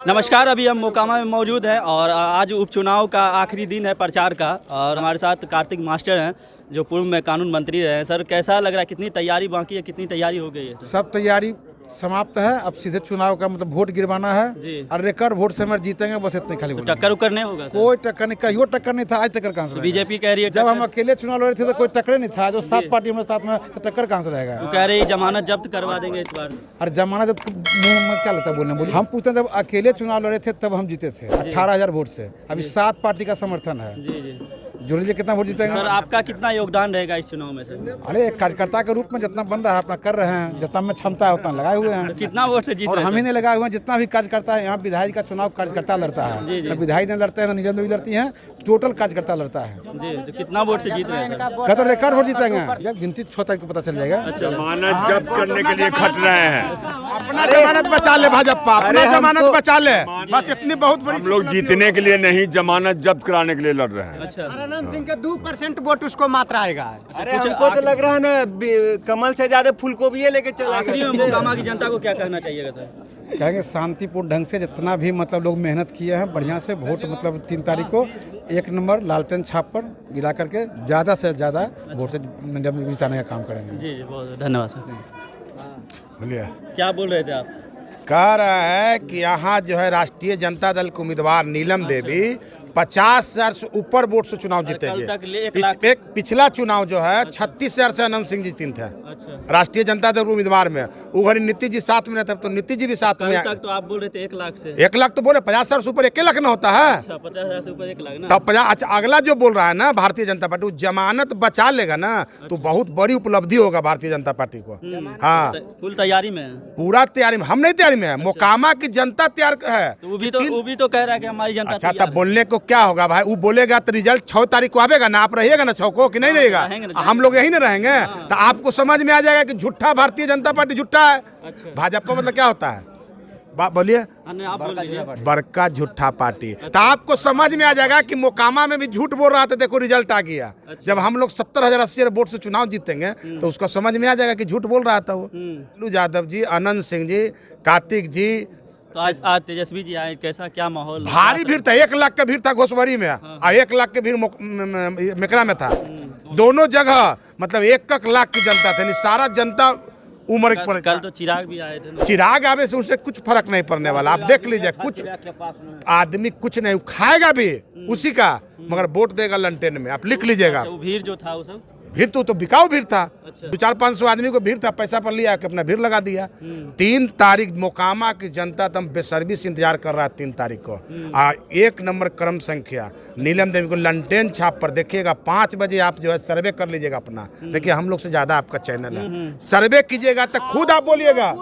नमस्कार, अभी हम मोकामा में मौजूद हैं और आज उपचुनाव का आखिरी दिन है प्रचार का। और हमारे साथ कार्तिक मास्टर हैं जो पूर्व में कानून मंत्री रहे हैं। सर, कैसा लग रहा है, कितनी तैयारी बाकी है, कितनी तैयारी हो गई है? सब तैयारी समाप्त है। अब सीधे चुनाव का मतलब वोट गिरवाना है जी। और रिकॉर्ड वोट से हमारे जीतेंगे, बस इतने खाली बोलेंगे। टक्कर उक्कर नहीं होगा सर? कोई टक्कर नहीं, कहियो टक्कर नहीं था। आज टक्कर कहाँ से रहेगा? बीजेपी कह रही है जब हम अकेले चुनाव लड़ रहे थे तो कोई टक्कर नहीं था। जो सात पार्टी हमारे साथ में, तो टक्कर कहाँ से रहेगा? वो कह रही है जमानत जब्त करवा देंगे इस बार। और जमाना जब मुंह में क्या लगता है बोलने बोली। हम पूछते हैं, जब अकेले चुनाव लड़े थे तब हम जीते थे 18,000 वोट से। अभी 7 पार्टी का समर्थन है। जी जी। जो लीजिए कितना वोट जीतेंगे। सर, आपका कितना योगदान रहेगा इस चुनाव में सर? अरे एक कार्यकर्ता के रूप में जितना बन रहा है अपना कर रहे हैं, जितना में क्षमता है उतना लगाए हुए हैं। कितना वोट से जीत और रहे हम ही हैं? नहीं लगाए हुए हैं। जितना भी कार्यकर्ता है यहाँ, विधायक का चुनाव कार्यकर्ता लड़ता है। जी, जी। ना विधायक नहीं लड़ते हैं, ना निगम भी लड़ती हैं, टोटल कार्यकर्ता लड़ता है। जी, तो कितना वोट से जीत रहे हैं सर? कहते रिकॉर्ड वोट जीतेंगे। ये गिनती 6 तारीख को पता चल जाएगा। जमानत जब्त करने के लिए खट रहे हैं। अपना जमानत बचा ले भाजपा, अपना जमानत बचा ले, बस इतनी बहुत बड़ी। हम लोग जीतने के लिए नहीं, जमानत जब्त कराने के लिए लड़ रहे हैं। अच्छा, आनंद सिंह के 2% वोट उसको मात्रा आएगा। अरे हमको तो लग रहा है ना कमल से ज्यादा फूलगोभी लेके चला। आखिरी में मोकामा की जनता को क्या कहना चाहिएगा सर? कहेंगे शांतिपूर्ण ढंग से जितना भी मतलब लोग मेहनत किए हैं बढ़िया से वोट मतलब 3 तारीख को 1 नंबर लालटेन छाप पर गिरा करके ज़्यादा से ज़्यादा वोट से जब जिताने का काम करेंगे। जी जी, बहुत धन्यवाद सर। बोलिए, क्या बोल रहे थे आप? कह रहा है कि यहाँ जो है राष्ट्रीय जनता दल के उम्मीदवार नीलम देवी 50,000 से ऊपर वोट से चुनाव जीतेंगे। कल तक 1 लाख। एक पिछला चुनाव जो है 36,000 से अनंत सिंह जी तीन थे अच्छा, राष्ट्रीय जनता दल उम्मीदवार में। वो घड़ी नीतीश जी साथ में थे, तो नीतीश जी भी साथ कल में। तक तो आप बोल रहे थे 1 लाख से। 1 लाख तो बोले, 50,000 से ऊपर 1 लाख न होता है। अच्छा, 50,000 से ऊपर 1 लाख ना? तब 50। अच्छा, अगला जो बोल रहा है ना भारतीय जनता पार्टी, वो जमानत बचा लेगा ना, तो बहुत बड़ी उपलब्धि होगा भारतीय जनता पार्टी को। हाँ, फुल तैयारी में है। पूरा तैयारी में। हम नहीं तैयारी में है, मोकामा की जनता तैयार है। तो वो भी तो कह रहा है कि हमारी जनता अच्छा, तैयार तब बोलने को क्या होगा भाई? वो बोलेगा तो रिजल्ट 6 तारीख को आवेगा ना, आप रहिएगा ना 6 को कि नहीं रहेंगे रहेगा? ना। हम लोग यही ना रहेंगे तो आपको समझ में आ जाएगा कि झूठा भारतीय जनता पार्टी झूठा है। अच्छा। भाजपा मतलब क्या होता है? बोलिए। आप बोल लीजिए। बड़का झूठा पार्टी। तो आपको समझ में आ जाएगा कि मोकामा में भी झूठ बोल रहा था, देखो रिजल्ट आ गया। जब हम लोग 70,000 80,000 वोट से चुनाव जीतेंगे तो उसका समझ में आ जाएगा कि झूठ बोल रहा था वो। लालू यादव जी, अनंत सिंह जी, कार्तिक जी। तो आज तेजस्वी जी आए, कैसा क्या माहौल? भारी भीड़ था, 1 लाख का भीड़ था घोसवारी में और 1 लाख के भीड़ मेकरा में था। दोनों जगह मतलब 1 लाख की जनता थी। सारा जनता उम्र पर। कल तो चिराग भी आए थे ना? चिराग आवे से उनसे कुछ फर्क नहीं पड़ने वाला। आप देख लीजिए, कुछ आदमी कुछ नहीं खाएगा भी उसी का, मगर वोट देगा लंटेन में। आप लिख लीजिएगा। अच्छा, वो भीड़ जो था वो सब भीड़ तो बिकाऊ भीड़ था। अच्छा। 200-500 आदमी को भीड़ था, पैसा पर लिया कि अपना भीड़ लगा दिया। 3 तारीख मोकामा की जनता एकदम बेसर्विस इंतजार कर रहा है। 3 तारीख को 1 नंबर क्रम संख्या नीलम देवी को लंटेन छाप पर देखिएगा। 5 बजे आप जो है सर्वे कर लीजिएगा अपना। देखिए, हम लोग से ज्यादा आपका चैनल है, सर्वे कीजिएगा तो खुद आप बोलिएगा।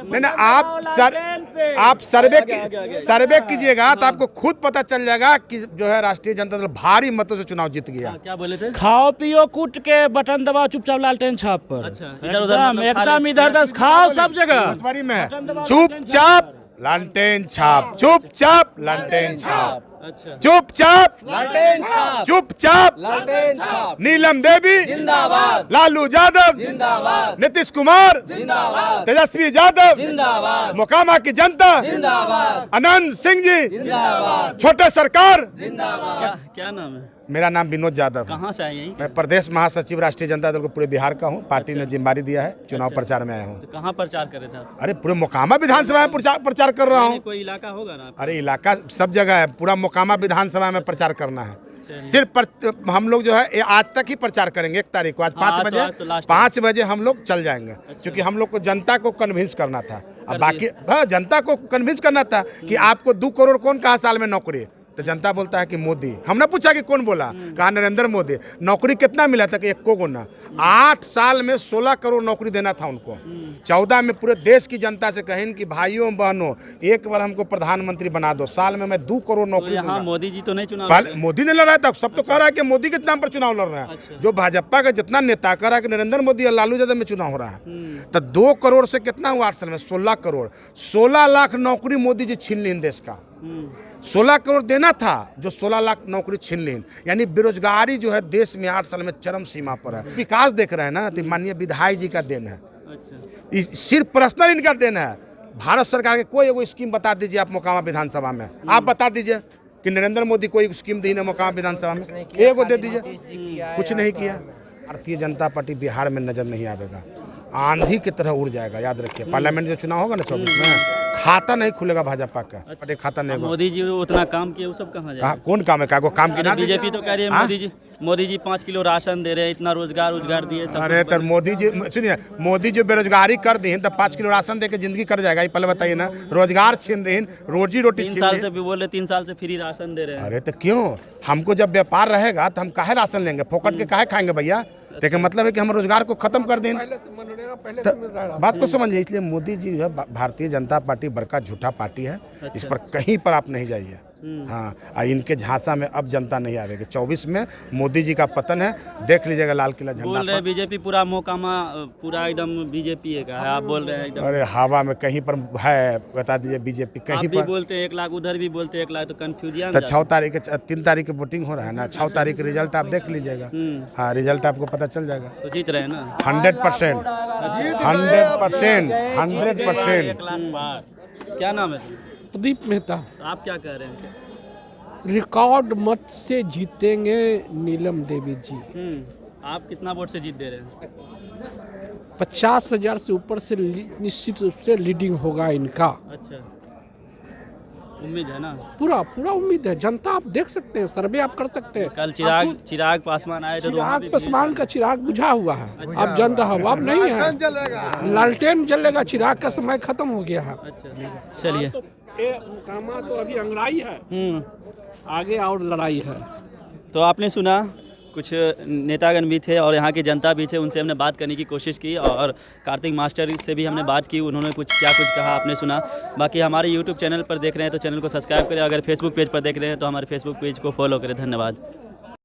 नहीं ना, आप सर्वे कीजिएगा तो आपको खुद पता चल जाएगा कि जो है राष्ट्रीय जनता दल भारी मतों से चुनाव जीत गया। क्या बोले थे? खाओ पियो कूट के बटन दबाओ चुपचाप लालटेन छाप पर। अच्छा, इधर-उधर एकदम इधर उधर खाओ सब जगह। घोसवारी में चुपचाप लालटेन छाप, चुपचाप लालटेन छाप, अच्छा, चुपचाप लालटेन छाप, चुपचाप लालटेन छाप, नीलम देवी जिंदाबाद, लालू यादव जिंदाबाद, नीतीश कुमार जिंदाबाद, तेजस्वी यादव जिंदाबाद, मोकामा की जनता जिंदाबाद, अनंत सिंह जी जिंदाबाद, छोटे सरकार। क्या नाम है? मेरा नाम विनोद यादव है। कहाँ से आए यहीं? मैं प्रदेश महासचिव राष्ट्रीय जनता दल को पूरे बिहार का हूँ। पार्टी ने जिम्मेदारी दिया है, चुनाव प्रचार में आया हूँ। तो कहाँ प्रचार कर रहे थे आप? अरे पूरे मोकामा विधानसभा में प्रचार कर रहा हूँ। कोई इलाका होगा ना? अरे इलाका सब जगह है, पूरा मोकामा विधानसभा में प्रचार करना है। सिर्फ हम लोग जो है आज तक ही प्रचार करेंगे। 1 तारीख को आज 5 बजे, 5 बजे हम लोग चल जाएंगे। क्योंकि हम लोग को जनता को कन्विंस करना था। अब बाकी जनता को कन्विंस करना था कि आपको 2 करोड़ कौन कहा साल में नौकरी। तो जनता बोलता है कि मोदी। हमने पूछा कि कौन बोला, कहा नरेंद्र मोदी। नौकरी कितना मिला था कि 1 को ना। 8 साल में 16 करोड़ नौकरी देना था उनको। 14 में पूरे देश की जनता से कहें कि भाइयों बहनों एक बार हमको प्रधानमंत्री बना दो, साल में मैं 2 करोड़ नौकरी दूंगा। मोदी जी तो नहीं चुनाव पहले मोदी ने लड़ा था, सब तो कह रहा है कि मोदी के नाम पर चुनाव लड़ रहा है। अच्छा। जो भाजपा का जितना नेता कह रहा है कि नरेंद्र मोदी और लालू यादव में चुनाव हो रहा है। तो 2 करोड़ से कितना हुआ 8 साल में? 16 करोड़। 16 लाख नौकरी मोदी जी छीन ली देश का। 16 करोड़ देना था, जो 16 लाख नौकरी छीन ली। यानी बेरोजगारी जो है देश में 8 साल में चरम सीमा पर है। विकास देख रहे हैं ना, तो माननीय विधायक जी का देन है। अच्छा, सिर्फ पर्सनल इनका देन है। भारत सरकार के कोई एगो स्कीम बता दीजिए आप मोकामा विधानसभा में, आप बता दीजिए कि नरेंद्र मोदी कोई स्कीम दी ना मोकामा विधानसभा में, एगो दे दीजिए। कुछ नहीं किया। भारतीय जनता पार्टी बिहार में नजर नहीं आएगा, आंधी की तरह उड़ जाएगा। याद रखिए, पार्लियामेंट जो चुनाव होगा ना 24 में, खाता नहीं खुलेगा भाजपा का। अच्छा। खाता नहीं होगा। मोदी जी उतना काम किए, वो सब कहाँ जाए? कौन काम है? क्या काम की? बीजेपी तो कह रही है मोदी जी 5 किलो राशन दे रहे हैं, इतना रोजगार दिए। अरे तो मोदी जी सुनिए, मोदी जो बेरोजगारी कर दी तो 5 किलो राशन दे के जिंदगी कर जाएगा? ये पहले बताइए ना। रोजगार छीन रही, रोजी रोटी 3 साल से भी बोल रहे, 3 साल से फ्री राशन दे रहे हैं। अरे तो क्यों? हमको जब व्यापार रहेगा तो हम काहे राशन लेंगे? फोकट के काहे खाएंगे भैया? देखिए मतलब है कि हम रोजगार को खत्म कर दें। बात को समझिए। इसलिए मोदी जी जो है, भारतीय जनता पार्टी बड़का झूठा पार्टी है। इस पर कहीं पर आप नहीं जाइए। हाँ, इनके झांसा में अब जनता नहीं आएगी। 24 में मोदी जी का पतन है, देख लीजिएगा लाल किला झंडा। बोल रहे हैं बीजेपी पूरा मोकामा पूरा एकदम बीजेपी का है, आप बोल रहे हैं एकदम। अरे हवा में कहीं पर है, बता दीजिए बीजेपी कहीं आप भी पर बोलते हैं 1 लाख, उधर भी बोलते हैं 1 लाख, तो कंफ्यूजन। तो 6 तारीख 3 तारीख की वोटिंग हो रहा है ना, 6 तारीख के रिजल्ट आप देख लीजिएगा। हाँ, रिजल्ट आपको पता चल जाएगा। तो जीत रहे हैं ना 100%। क्या नाम है? प्रदीप मेहता। आप क्या कह रहे हैं? रिकॉर्ड मत से जीतेंगे नीलम देवी जी। आप कितना वोट से जीत दे रहे हैं? 50,000 से ऊपर से निश्चित रूप से लीडिंग होगा इनका। अच्छा, उम्मीद है ना? पूरा उम्मीद है। जनता आप देख सकते हैं, सर्वे आप कर सकते हैं। कल चिराग पासवान आए थे, चिराग पासवान का चिराग बुझा हुआ है। अब जनता हवा अब नहीं है, लालटेन जलेगा। चिराग का समय खत्म हो गया है। अच्छा, चलिए। मोकामा तो अभी अंगड़ाई है, आगे और लड़ाई है। तो आपने सुना, कुछ नेतागण भी थे और यहाँ की जनता भी थे, उनसे हमने बात करने की कोशिश की और कार्तिक मास्टर से भी हमने बात की। उन्होंने कुछ कहा आपने सुना। बाकी हमारे यूट्यूब चैनल पर देख रहे हैं तो चैनल को सब्सक्राइब करें, अगर फेसबुक पेज पर देख रहे हैं तो हमारे फेसबुक पेज को फॉलो करें। धन्यवाद।